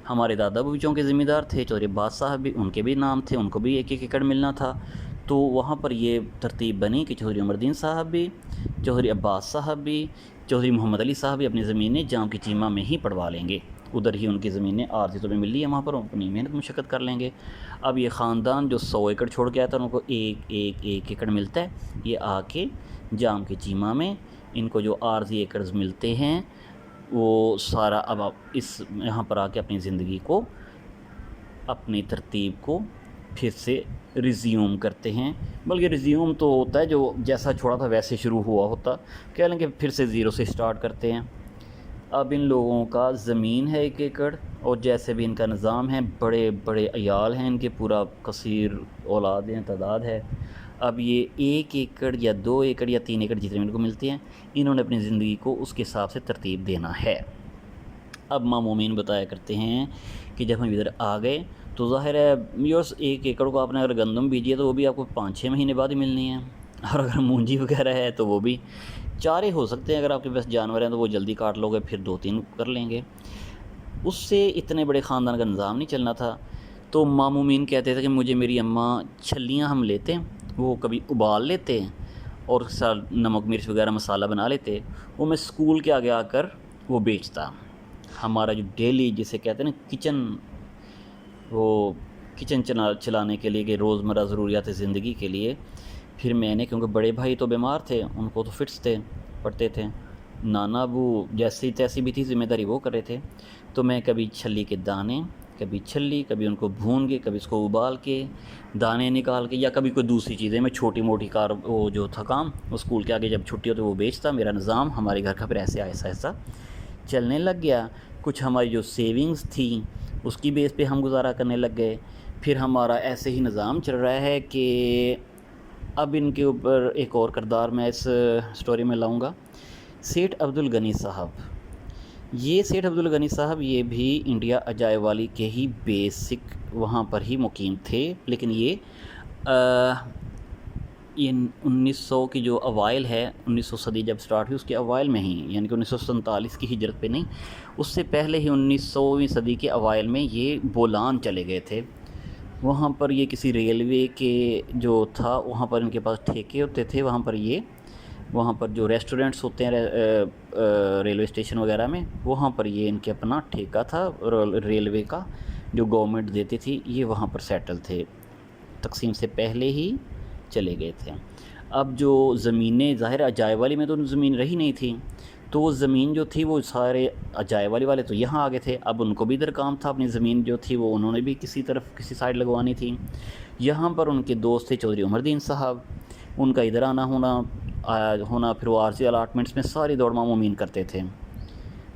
ہمارے دادا بوچوں کے ذمہ دار تھے چودھری عباس صاحب بھی، ان کے بھی نام تھے، ان کو بھی ایک ایک ایکڑ ملنا تھا۔ تو وہاں پر یہ ترتیب بنی کہ چودھری عمر الدین صاحب بھی، چودھری عباس صاحب بھی، چودھری محمد علی صاحب بھی اپنی زمینیں جام کی چیمہ میں ہی پڑوا لیں گے، ادھر ہی ان کی زمینیں عارضی طور پہ مل رہی ہے، وہاں پر اپنی محنت مشقت کر لیں گے۔ اب یہ خاندان جو 100 ایکڑ چھوڑ کے آیا تھا، ان کو ایک ایکڑ ملتا ہے، یہ آ کے جام کی چیمہ میں ان کو جو عارضی ایکڑز ملتے ہیں وہ سارا اب اس یہاں پر آ کے اپنی زندگی کو، اپنی ترتیب کو پھر سے ریزیوم کرتے ہیں، بلکہ ریزیوم تو ہوتا ہے جو جیسا چھوڑا تھا ویسے شروع ہوا ہوتا، کہہ لیں کہ پھر سے زیرو سے سٹارٹ کرتے ہیں۔ اب ان لوگوں کا زمین ہے 1 ایکڑ، اور جیسے بھی ان کا نظام ہے، بڑے بڑے عیال ہیں ان کے، پورا کثیر اولاد ہیں، تعداد ہے۔ اب یہ 1 ایکڑ یا 2 ایکڑ یا 3 ایکڑ جتنے ان کو ملتے ہیں، انہوں نے اپنی زندگی کو اس کے حساب سے ترتیب دینا ہے۔ اب مامومین بتایا کرتے ہیں کہ جب ہم ادھر آ گئے تو ظاہر ہے 1 ایکڑ کو آپ نے اگر گندم بیجیے تو وہ بھی آپ کو 5-6 مہینے بعد ہی ملنی ہے، اور اگر مونجی وغیرہ ہے تو وہ بھی چارے ہو سکتے ہیں، اگر آپ کے پاس جانور ہیں تو وہ جلدی کاٹ لو گے، پھر 2-3 کر لیں گے۔ اس سے اتنے بڑے خاندان کا نظام نہیں چلنا تھا، تو مامومین کہتے تھے کہ مجھے میری اماں چھلیاں ہم لیتے ہیں، وہ کبھی ابال لیتے ہیں اور ساتھ نمک مرچ وغیرہ مسالہ بنا لیتے، وہ میں اسکول کے آگے آ کر وہ بیچتا۔ ہمارا جو ڈیلی جسے کہتے ہیں نا کچن، وہ کچن چلانے کے لیے کہ روزمرہ ضروریات زندگی کے لیے، پھر میں نے کیونکہ بڑے بھائی تو بیمار تھے، ان کو تو فٹس تھے، پڑتے تھے، نانا ابو جیسی تیسی بھی تھی، ذمہ داری وہ کر رہے تھے، تو میں کبھی چھلی کے دانے، کبھی چھلی، کبھی ان کو بھون کے، کبھی اس کو ابال کے دانے نکال کے، یا کبھی کوئی دوسری چیزیں میں چھوٹی موٹی کار وہ جو تھا کام، اسکول کے آگے جب چھٹی ہوتی وہ بیچتا۔ میرا نظام ہمارے گھر کا پھر ایسے آہستہ آہستہ چلنے لگ گیا۔ کچھ ہماری جو سیونگز تھیں اس کی بیس پہ ہم گزارا کرنے لگ گئے۔ پھر ہمارا ایسے ہی نظام چل رہا ہے کہ اب ان کے اوپر ایک اور کردار میں اس سٹوری میں لاؤں گا، سیٹھ عبد الغنی صاحب۔ یہ سیٹھ عبد الغنی صاحب یہ بھی انڈیا اجائے والی کے ہی بیسک وہاں پر ہی مقیم تھے، لیکن یہ 1900 کی جو اوائل ہے، 1900 صدی جب سٹارٹ ہوئی اس کے اوائل میں ہی، یعنی کہ 1947 کی ہجرت پہ نہیں، اس سے پہلے ہی 1900ویں صدی کے اوائل میں یہ بولان چلے گئے تھے۔ وہاں پر یہ کسی ریلوے کے جو تھا وہاں پر ان کے پاس ٹھیکے ہوتے تھے، وہاں پر جو ریسٹورنٹس ہوتے ہیں ریلوے اسٹیشن وغیرہ میں، وہاں پر یہ ان کے اپنا ٹھیکہ تھا ریلوے کا جو گورنمنٹ دیتی تھی، یہ وہاں پر سیٹل تھے، تقسیم سے پہلے ہی چلے گئے تھے۔ اب جو زمینیں ظاہر اجائے والی میں تو زمین رہی نہیں تھی، تو وہ زمین جو تھی وہ سارے اجائے والی والے تو یہاں آ گئے تھے، اب ان کو بھی ادھر کام تھا، اپنی زمین جو تھی وہ انہوں نے بھی کسی سائڈ لگوانی تھی۔ یہاں پر ان کے دوست تھے چودھری عمر الدین صاحب، ان کا ادھر آنا ہونا پھر وہ عارضی الاٹمنٹس میں ساری دوڑ مامومین کرتے تھے۔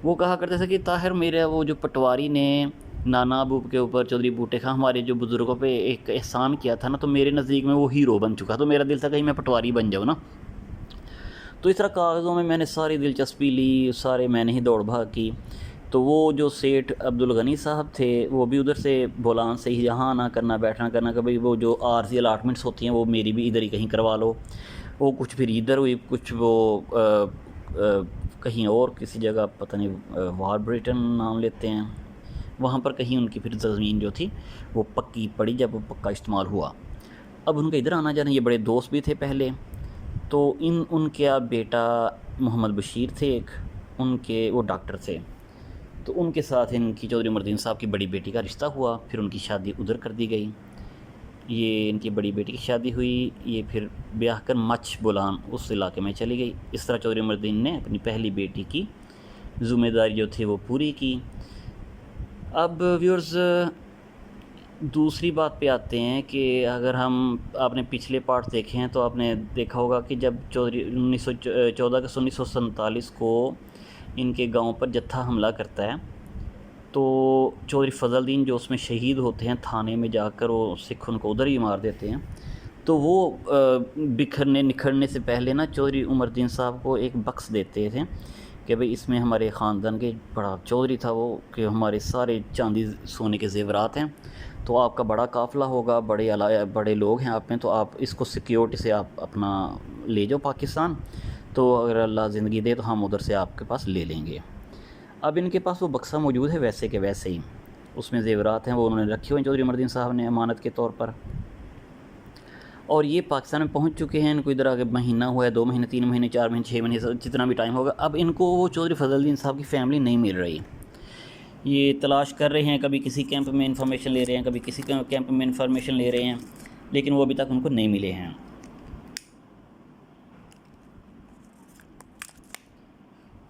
وہ کہا کرتے تھے کہ طاہر میرا وہ جو پٹواری نے نانا ابو کے اوپر چودھری بوٹے خان ہمارے جو بزرگوں پہ ایک احسان کیا تھا نا، تو میرے نزدیک میں وہ ہیرو بن چکا، تو میرا دل تھا کہیں میں پٹواری بن جاؤں نا۔ تو اس طرح کاغذوں میں نے ساری دلچسپی لی، سارے میں نے ہی دوڑ بھاگ کی۔ تو وہ جو سیٹھ عبد الغنی صاحب تھے وہ بھی ادھر سے بولان سے ہی یہاں آنا کرنا بیٹھنا کرنا کہ بھئی وہ جو عارضی الاٹمنٹس ہوتی ہیں وہ میری بھی ادھر ہی کہیں کروا لو۔ وہ کچھ پھر ادھر ہوئی، کچھ وہ کہیں اور کسی جگہ پتہ نہیں واربریٹن نام لیتے ہیں، وہاں پر کہیں ان کی پھر زمین جو تھی وہ پکی پڑی جب وہ پکا استعمال ہوا۔ اب ان کا ادھر آنا جانا، یہ بڑے دوست بھی تھے پہلے، تو ان کا بیٹا محمد بشیر تھے ایک، وہ ڈاکٹر تھے، تو ان کے ساتھ ان کی چودھری عمر الدین صاحب کی بڑی بیٹی کا رشتہ ہوا، پھر ان کی شادی ادھر کر دی گئی۔ یہ ان کی بڑی بیٹی کی شادی ہوئی، یہ پھر بیاہ کر مچھ بولان اس علاقے میں چلی گئی۔ اس طرح چودھری عمر الدین نے اپنی پہلی بیٹی کی ذمہ داری جو تھی وہ پوری کی۔ اب ویورز دوسری بات پہ آتے ہیں کہ اگر آپ نے پچھلے پارٹ دیکھے ہیں تو آپ نے دیکھا ہوگا کہ جب 14 اگست 1947 کو ان کے گاؤں پر جتھا حملہ کرتا ہے تو چودھری فضل الدین جو اس میں شہید ہوتے ہیں، تھانے میں جا کر وہ سکھ ان کو ادھر ہی مار دیتے ہیں، تو وہ نکھرنے سے پہلے نا چودھری عمر الدین صاحب کو ایک بکس دیتے تھے کہ بھئی اس میں ہمارے خاندان کے بڑا چودھری تھا وہ، کہ ہمارے سارے چاندی سونے کے زیورات ہیں، تو آپ کا بڑا قافلہ ہوگا، بڑے لوگ ہیں آپ میں، تو آپ اس کو سیکیورٹی سے آپ اپنا لے جاؤ پاکستان، تو اگر اللہ زندگی دے تو ہم ادھر سے آپ کے پاس لے لیں گے۔ اب ان کے پاس وہ بکسہ موجود ہے ویسے کہ ویسے ہی، اس میں زیورات ہیں، وہ انہوں نے رکھے ہوئے ہیں چودھری عمر الدین صاحب نے امانت کے طور پر، اور یہ پاکستان میں پہنچ چکے ہیں۔ ان کو ادھر آگے مہینہ ہوا ہے، 2 مہینے، 3 مہینے، 4 مہینے، 6 مہینے، جتنا بھی ٹائم ہوگا، اب ان کو وہ چودھری فضل الدین صاحب کی فیملی نہیں مل رہی۔ یہ تلاش کر رہے ہیں، کبھی کسی کیمپ میں انفارمیشن لے رہے ہیں، کبھی کسی کیمپ میں انفارمیشن لے رہے ہیں، لیکن وہ ابھی تک ان کو نہیں ملے ہیں۔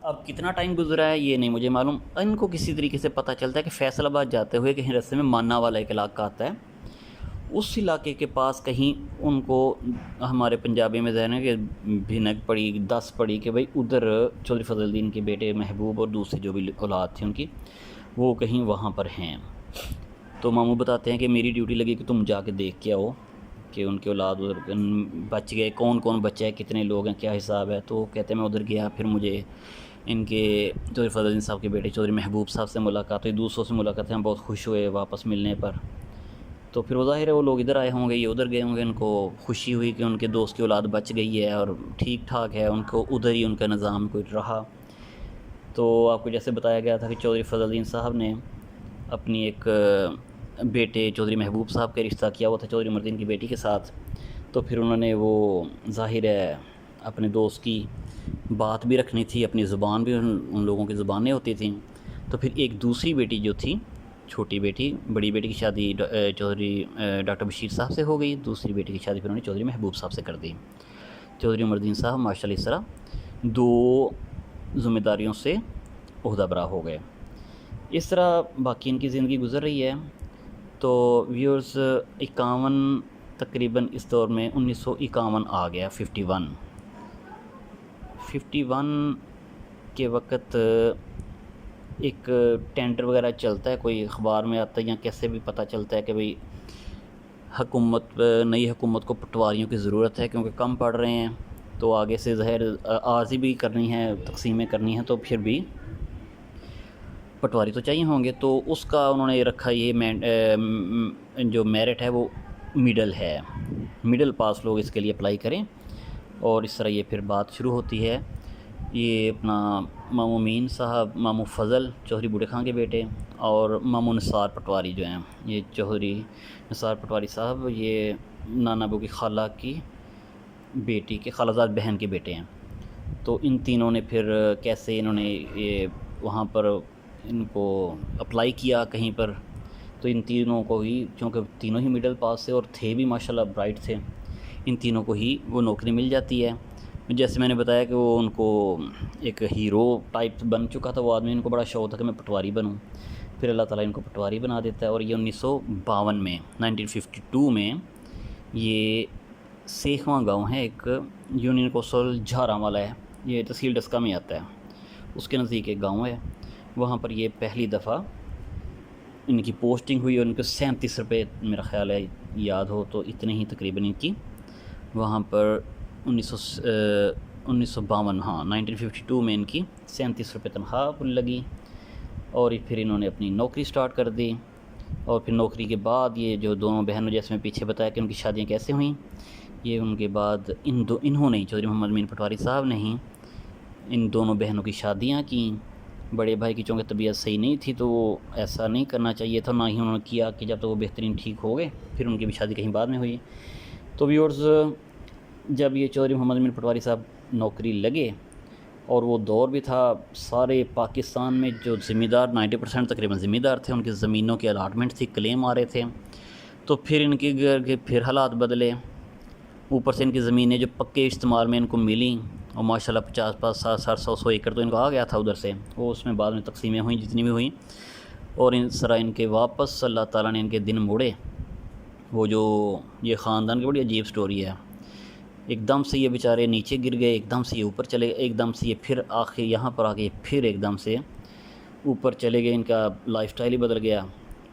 اب کتنا ٹائم گزرا ہے یہ نہیں مجھے معلوم۔ ان کو کسی طریقے سے پتہ چلتا ہے کہ فیصل آباد جاتے ہوئے کہیں رستے میں مانا والا ایک علاقہ آتا ہے، اس علاقے کے پاس کہیں ان کو، ہمارے پنجابی میں ذہن ہے کہ بھنک پڑی، دس پڑی کہ بھئی ادھر چودھری فضل الدین کے بیٹے محبوب اور دوسری جو بھی اولاد تھی ان کی، وہ کہیں وہاں پر ہیں۔ تو ماموں بتاتے ہیں کہ میری ڈیوٹی لگی کہ تم جا کے دیکھ کے آؤ کہ ان کے اولاد ادھر بچ گئے، کون کون بچہ ہے، کتنے لوگ ہیں، کیا حساب ہے۔ تو کہتے ہیں میں ادھر گیا، پھر مجھے ان کے چودھری فضل الدین صاحب کے بیٹے چودھری محبوب صاحب سے ملاقات ہوئی، دوسروں سے ملاقات، ہم بہت خوش ہوئے واپس ملنے پر۔ تو پھر وہ ظاہر ہے وہ لوگ ادھر آئے ہوں گے، یہ ادھر گئے ہوں گے، ان کو خوشی ہوئی کہ ان کے دوست کی اولاد بچ گئی ہے اور ٹھیک ٹھاک ہے، ان کو ادھر ہی ان کا نظام کوئی رہا۔ تو آپ کو جیسے بتایا گیا تھا کہ چودھری فضل الدین صاحب نے اپنی ایک بیٹے چودھری محبوب صاحب کا رشتہ کیا ہوا تھا چودھری عمر الدین کی بیٹی کے ساتھ، تو پھر انہوں نے وہ ظاہر ہے اپنے دوست کی بات بھی رکھنی تھی، اپنی زبان بھی، ان لوگوں کی زبانیں ہوتی تھیں، تو پھر ایک دوسری بیٹی جو تھی، چھوٹی بیٹی، بڑی بیٹی کی شادی چودھری ڈاکٹر بشیر صاحب سے ہو گئی، دوسری بیٹی کی شادی پھر انہوں نے چودھری محبوب صاحب سے کر دی۔ چودھری عمر الدین صاحب ماشاءاللہ اس طرح 2 ذمہ داریوں سے عہدہ برا ہو گئے۔ اس طرح باقی ان کی زندگی گزر رہی ہے۔ تو ویورز 51 تقریباً اس دور میں 1951 آ گیا، 51 کے وقت ایک ٹینڈر وغیرہ چلتا ہے، کوئی اخبار میں آتا ہے یا کیسے بھی پتہ چلتا ہے کہ بھئی نئی حکومت کو پٹواریوں کی ضرورت ہے کیونکہ کم پڑ رہے ہیں، تو آگے سے ظاہر عارضی بھی کرنی ہے، تقسیمیں کرنی ہیں، تو پھر بھی پٹواری تو چاہیے ہوں گے۔ تو اس کا انہوں نے رکھا، یہ جو میرٹ ہے وہ مڈل ہے، مڈل پاس لوگ اس کے لیے اپلائی کریں، اور اس طرح یہ پھر بات شروع ہوتی ہے۔ یہ اپنا مامو مین صاحب، مامو فضل چودھری بوڑھے خان کے بیٹے، اور مامو نثار پٹواری جو ہیں، یہ چودھری نثار پٹواری صاحب یہ نانا ابو کی خالہ کی بیٹی کے خالہ زاد بہن کے بیٹے ہیں۔ تو ان تینوں نے پھر کیسے انہوں نے یہ وہاں پر ان کو اپلائی کیا کہیں پر، تو ان تینوں کو ہی، چونکہ تینوں ہی مڈل پاس سے اور تھے بھی ماشاءاللہ برائٹ تھے، ان تینوں کو ہی وہ نوکری مل جاتی ہے۔ جیسے میں نے بتایا کہ وہ ان کو ایک ہیرو ٹائپ بن چکا تھا وہ آدمی، ان کو بڑا شوق تھا کہ میں پٹواری بنوں، پھر اللہ تعالیٰ ان کو پٹواری بنا دیتا ہے۔ اور یہ 1952 میں 1952 میں یہ سیکھواں گاؤں ہے، ایک یونین کوسل جھارا والا ہے، یہ تحصیل ڈسکہ میں آتا ہے، اس کے نزدیک ایک گاؤں ہے، وہاں پر یہ پہلی دفعہ ان کی پوسٹنگ ہوئی، اور ان کو 37 روپے میرا خیال ہے، یاد ہو تو اتنے ہی تقریباً ان کی وہاں پر 1952 ہاں 1952 میں ان کی 37 روپے تنخواہ لگی، اور پھر انہوں نے اپنی نوکری سٹارٹ کر دی۔ اور پھر نوکری کے بعد یہ جو دونوں بہنوں، جیسے میں پیچھے بتایا کہ ان کی شادیاں کیسے ہوئیں، یہ ان کے بعد انہوں نے چودھری محمد امین پٹواری صاحب نے ہی ان دونوں بہنوں کی شادیاں کیں۔ بڑے بھائی کی چونکہ طبیعت صحیح نہیں تھی تو وہ ایسا نہیں کرنا چاہیے تھا، نہ ہی انہوں نے کیا کہ جب تک وہ بہترین ٹھیک ہو گئے پھر ان کی بھی شادی کہیں بعد میں ہوئی۔ تو ویورز جب یہ چودھری محمد امین پٹواری صاحب نوکری لگے، اور وہ دور بھی تھا سارے پاکستان میں جو ذمہ دار 90% تقریباً ذمہ دار تھے، ان کی زمینوں کی الاٹمنٹ تھی، کلیم آ رہے تھے، تو پھر ان کے گھر کے پھر حالات بدلے، اوپر سے ان کی زمینیں جو پکے استعمال میں ان کو ملیں، اور ماشاءاللہ 50 60 100 ایکڑ تو ان کو آ گیا تھا ادھر سے، وہ اس میں بعد میں تقسیمیں ہوئیں جتنی بھی ہوئیں، اور اس طرح ان کے واپس اللہ تعالیٰ نے ان کے دن موڑے۔ وہ جو یہ خاندان کی بڑی عجیب سٹوری ہے، ایک دم سے یہ بیچارے نیچے گر گئے، ایک دم سے یہ اوپر چلے گئے، ایک دم سے یہ پھر آخر یہاں پر آ کے پھر ایک دم سے اوپر چلے گئے، ان کا لائف سٹائل ہی بدل گیا۔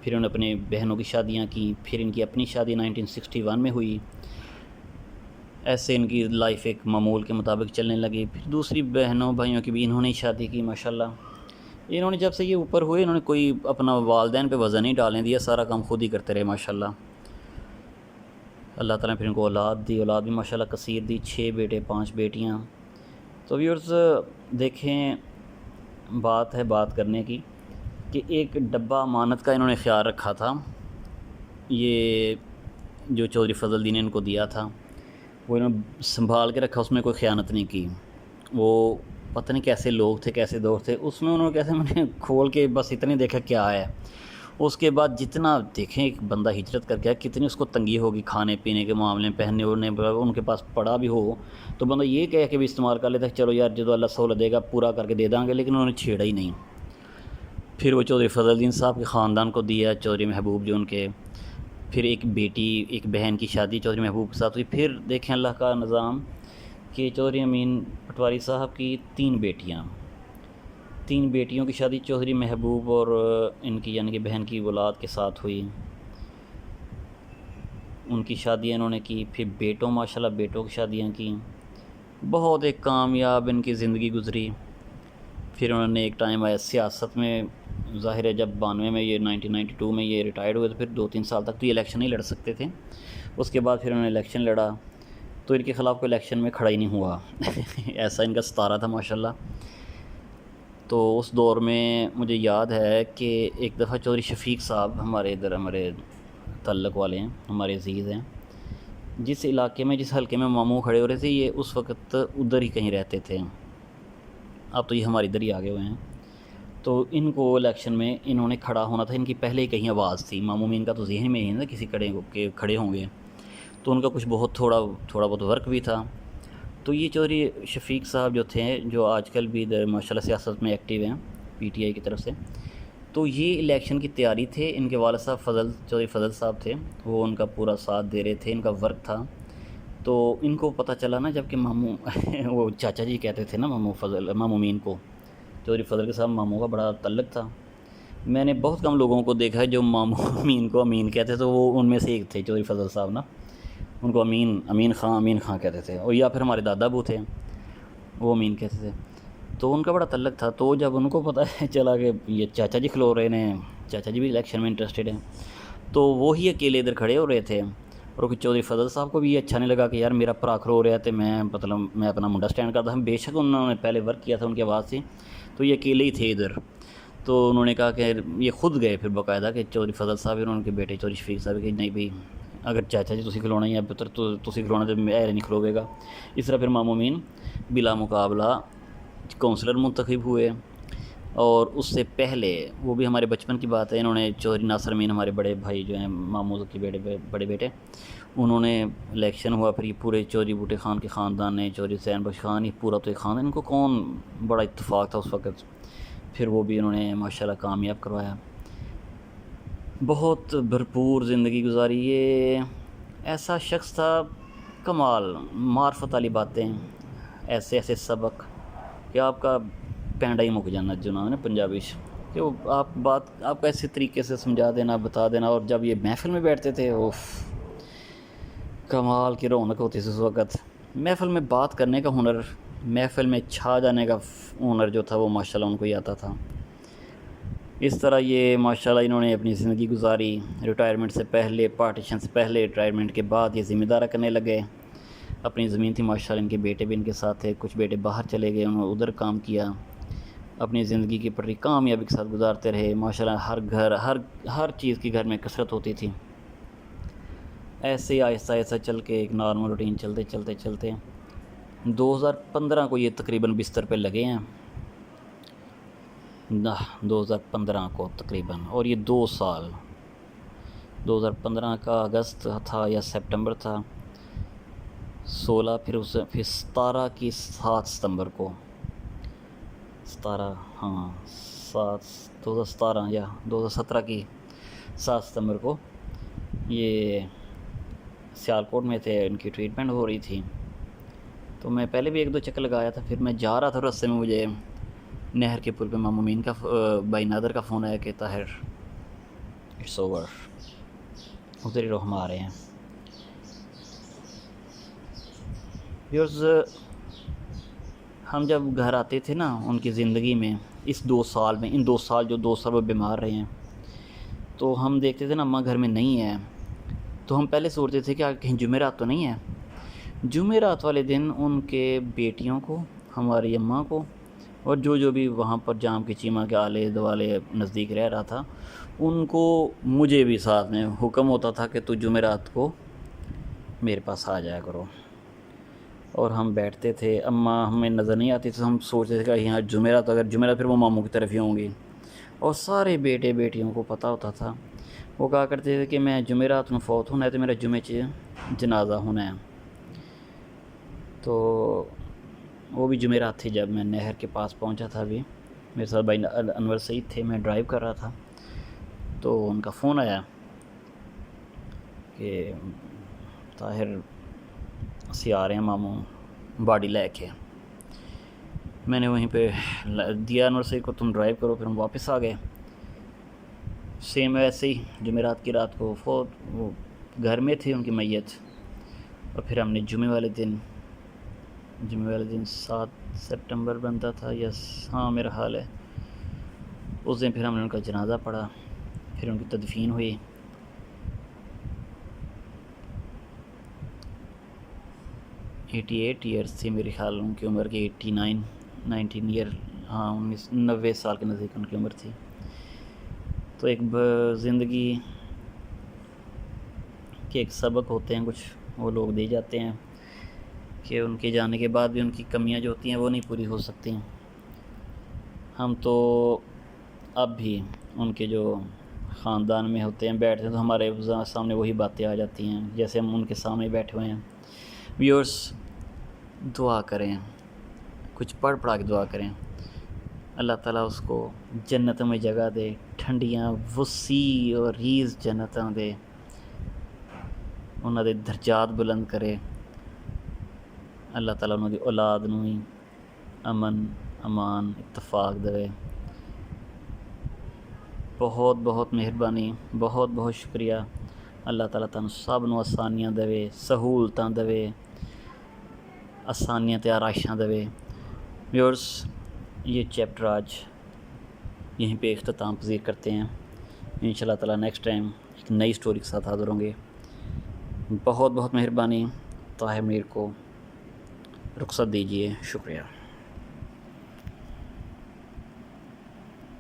پھر انہوں نے اپنے بہنوں کی شادیاں کی، پھر ان کی اپنی شادی 1961 میں ہوئی، ایسے ان کی لائف ایک معمول کے مطابق چلنے لگی۔ پھر دوسری بہنوں بھائیوں کی بھی انہوں نے شادی کی ماشاءاللہ۔ انہوں نے جب سے یہ اوپر ہوئے انہوں نے کوئی اپنا والدین پہ وزن نہیں ڈالنے دیا، سارا کام خود ہی کرتے رہے ماشاءاللہ۔ اللہ تعالیٰ نے پھر ان کو اولاد دی، اولاد بھی ماشاءاللہ کثیر دی، 6 بیٹے 5 بیٹیاں۔ تو ویورز دیکھیں، بات ہے بات کرنے کی کہ ایک ڈبہ امانت کا انہوں نے خیال رکھا تھا، یہ جو چودھری فضل الدین نے ان کو دیا تھا وہ انہوں نے سنبھال کے رکھا، اس میں کوئی خیانت نہیں کی۔ وہ پتہ نہیں کیسے لوگ تھے، کیسے دور تھے، اس میں انہوں نے کیسے میں نے کھول کے بس اتنے دیکھا کیا ہے۔ اس کے بعد جتنا دیکھیں ایک بندہ ہجرت کر کے کتنی اس کو تنگی ہوگی کھانے پینے کے معاملے میں، پہننے اوڑھنے، ان کے پاس پڑا بھی ہو تو بندہ یہ کہہ کے بھی استعمال کر لیتا ہے چلو یار جدو اللہ سہولت دے گا پورا کر کے دے دیں گے، لیکن انہوں نے چھیڑا ہی نہیں۔ پھر وہ چودھری فضل الدین صاحب کے خاندان کو دیا، چودھری محبوب جو ان کے، پھر ایک بیٹی ایک بہن کی شادی چودھری محبوب کے ساتھ ہوئی۔ پھر دیکھیں اللہ کا نظام کہ چودھری امین پٹواری صاحب کی 3 بیٹیاں، 3 بیٹیوں کی شادی چودھری محبوب اور ان کی یعنی کہ بہن کی اولاد کے ساتھ ہوئی، ان کی شادیاں انہوں نے کی۔ پھر بیٹوں ماشاءاللہ بیٹوں کی شادیاں کی، بہت ایک کامیاب ان کی زندگی گزری۔ پھر انہوں نے ایک ٹائم آیا سیاست میں، ظاہر ہے جب 92 میں یہ 1992 میں یہ ریٹائرڈ ہوئے تو پھر 2-3 سال تک تو یہ الیکشن نہیں لڑ سکتے تھے۔ اس کے بعد پھر انہوں نے الیکشن لڑا تو ان کے خلاف کوئی الیکشن میں کھڑا ہی نہیں ہوا ایسا ان کا ستارہ تھا ماشاءاللہ۔ تو اس دور میں مجھے یاد ہے کہ ایک دفعہ چودھری شفیق صاحب ہمارے ادھر ہمارے تعلق والے ہیں، ہمارے عزیز ہیں، جس علاقے میں جس حلقے میں ماموں کھڑے ہو رہے تھے یہ اس وقت ادھر ہی کہیں رہتے تھے، اب تو یہ ہماری ادھر ہی آگے ہوئے ہیں۔ تو ان کو الیکشن میں انہوں نے کھڑا ہونا تھا، ان کی پہلے ہی کہیں آواز تھی، معمومین کا تو ذہن میں ہی نہیں تھا کسی کھڑے ہوں گے، تو ان کا کچھ بہت تھوڑا بہت ورک بھی تھا۔ تو یہ چودھری شفیق صاحب جو تھے جو آج کل بھی ادھر ماشاءاللہ سیاست میں ایکٹیو ہیں پی ٹی آئی کی طرف سے، تو یہ الیکشن کی تیاری تھے، ان کے والد صاحب چودھری فضل صاحب تھے، وہ ان کا پورا ساتھ دے رہے تھے، ان کا ورک تھا۔ تو ان کو پتہ چلا نا، جب کہ ماموں وہ چاچا جی کہتے تھے نا ماموں امین کو، چودھری فضل کے ساتھ ماموں کا بڑا تعلق تھا۔ میں نے بہت کم لوگوں کو دیکھا ہے جو ماموں امین کو امین کہتے، تو وہ ان میں سے ایک تھے چودھری فضل صاحب نا، ان کو امین خان کہتے تھے، اور یا پھر ہمارے دادا ابو تھے وہ امین کہتے تھے، تو ان کا بڑا تعلق تھا۔ تو جب ان کو پتہ چلا کہ یہ چاچا جی کھلو رہے ہیں، چاچا جی بھی الیکشن میں انٹرسٹڈ ہیں، تو وہی اکیلے ادھر کھڑے ہو رہے تھے، اور چودھری فضل صاحب کو بھی یہ اچھا نہیں لگا کہ یار میرا پرا کھلو رہا ہے تو میں اپنا منڈا سٹینڈ کرتا ہوں۔ بے شک انہوں نے پہلے ورک کیا تھا ان کی آواز سے، تو یہ اکیلے ہی تھے ادھر۔ تو انہوں نے کہا کہ یہ خود گئے پھر باقاعدہ کہ چودھری فضل صاحب اور ان کے بیٹے چودھری شفیق صاحب کہ نہیں بھائی اگر چاچا جی تسی کھلونا یا پتر تسی کھلونا تو میں نہیں کھلوے گا۔ اس طرح پھر ماموں امین بلا مقابلہ کونسلر منتخب ہوئے، اور اس سے پہلے وہ بھی ہمارے بچپن کی بات ہے، انہوں نے چودھری ناصر امین ہمارے بڑے بھائی جو ہیں ماموں کے بڑے بیٹے، انہوں نے الیکشن ہوا، پھر یہ پورے چودھری بوٹے خان کے خاندان نے، چودھری حسین بخش خان، یہ پورا تو ایک خاندان، ان کو کون بڑا اتفاق تھا اس وقت، پھر وہ بھی انہوں نے ماشاءاللہ کامیاب کروایا۔ بہت بھرپور زندگی گزاری، یہ ایسا شخص تھا کمال، معرفت والی باتیں، ایسے سبق کہ آپ کا پینڈا ہی مک جانا جنہوں نے پنجابی کہ وہ آپ کو ایسے طریقے سے سمجھا دینا بتا دینا، اور جب یہ محفل میں بیٹھتے تھے اوف کمال کی رونق ہوتی تھی اس وقت۔ محفل میں بات کرنے کا ہنر، محفل میں چھا جانے کا ہنر جو تھا وہ ماشاءاللہ ان کو ہی آتا تھا۔ اس طرح یہ ماشاءاللہ انہوں نے اپنی زندگی گزاری، ریٹائرمنٹ سے پہلے، پارٹیشن سے پہلے، ریٹائرمنٹ کے بعد یہ ذمہ دارہ کرنے لگے۔ اپنی زمین تھی ماشاءاللہ، ان کے بیٹے بھی ان کے ساتھ تھے، کچھ بیٹے باہر چلے گئے، انہوں نے ادھر کام کیا، اپنی زندگی کی پٹری کامیابی کے ساتھ گزارتے رہے ماشاءاللہ۔ ہر چیز کی گھر میں کثرت ہوتی تھی۔ ایسے ہی آہستہ آہستہ چل کے ایک نارمل روٹین چلتے 2015 کو یہ تقریباً بستر پہ لگے ہیں، 2015 کو تقریباً، اور یہ 2 سال 2015 کا اگست تھا یا سپٹمبر تھا 16، پھر 17 کی 7 ستمبر کو 2017 یا 2017 کی 7 ستمبر کو یہ سیالکوٹ میں تھے، ان کی ٹریٹمنٹ ہو رہی تھی۔ تو میں پہلے بھی 1-2 چکر لگایا تھا، پھر میں جا رہا تھا راستے میں مجھے نہر کے پل پہ ماموں امین کا بھائی نادر کا فون آیا کہ طاہر اٹس اوور، ادھر ہی رہو ہم آ رہے ہیں۔ ویورز ہم جب گھر آتے تھے نا ان کی زندگی میں اس 2 سال میں، ان 2 سال جو 2 سال وہ بیمار رہے ہیں، تو ہم دیکھتے تھے نا اماں گھر میں نہیں ہے، تو ہم پہلے سوچتے تھے کہ کہیں جمعرات تو نہیں ہے۔ جمعرات والے دن ان کے بیٹیوں کو، ہماری اماں کو، اور جو بھی وہاں پر جام کی چیمہ کے آلے دوالے نزدیک رہ رہا تھا، ان کو، مجھے بھی ساتھ میں حکم ہوتا تھا کہ تو جمعرات کو میرے پاس آ جایا کرو۔ اور ہم بیٹھتے تھے، اماں ہمیں نظر نہیں آتی تو ہم سوچتے تھے کہ یہاں جمعرات، اگر جمعرات پھر وہ ماموں کی طرف ہی ہوں گی۔ اور سارے بیٹے بیٹیوں کو پتہ ہوتا تھا، وہ کہا کرتے تھے کہ میں جمعرات میں فوت ہونا ہے تو میرا جمعے جنازہ ہونا ہے۔ تو وہ بھی جمعرات تھی جب میں نہر کے پاس پہنچا تھا، ابھی میرے ساتھ بھائی انور سعید تھے، میں ڈرائیو کر رہا تھا، تو ان کا فون آیا کہ طاہر سے آ رہے ہیں ماموں باڈی لے کے۔ میں نے وہیں پہ دیا انور سعید کو، تم ڈرائیو کرو، پھر ہم واپس آ گئے۔ سیم ویسے ہی جمعرات کی رات کو فوت، وہ گھر میں تھی ان کی میت، اور پھر ہم نے جمعے والے دن 7 سپٹمبر بنتا تھا، یس ہاں میرا حال ہے، اس دن پھر ہم نے ان کا جنازہ پڑھا، پھر ان کی تدفین ہوئی۔ 88 ایئرس تھی میرے خیال ان کی عمر کی، 19 ایئر، ہاں 90 سال کے نزدیک ان کی عمر تھی۔ تو ایک زندگی کے ایک سبق ہوتے ہیں کچھ، وہ لوگ دے جاتے ہیں کہ ان کے جانے کے بعد بھی ان کی کمیاں جو ہوتی ہیں وہ نہیں پوری ہو سکتی۔ ہم تو اب بھی ان کے جو خاندان میں ہوتے ہیں، بیٹھتے ہیں تو ہمارے سامنے وہی باتیں آ جاتی ہیں جیسے ہم ان کے سامنے بیٹھے ہوئے ہیں۔ ویورز دعا کریں، کچھ پڑھ کے دعا کریں، اللہ تعالیٰ اس کو جنتوں میں جگہ دے، ٹھنڈیاں وسیع اور ریز جنتاں دے، انہاں دے درجات بلند کرے، اللہ تعالیٰ انہاں دی اولاد نوں ہی امن، امان، اتفاق دے۔ بہت بہت مہربانی، بہت بہت شکریہ۔ اللہ تعالیٰ تانوں سب نوں آسانیاں دے، سہولتاں دے، آسانیاں تے آرائشاں دے۔ ویورز یہ چیپٹر آج یہیں پہ اختتام پذیر کرتے ہیں، انشاءاللہ تعالیٰ نیکسٹ ٹائم ایک نئی سٹوری کے ساتھ حاضر ہوں گے۔ بہت بہت مہربانی، طاہر میر کو رخصت دیجیے، شکریہ۔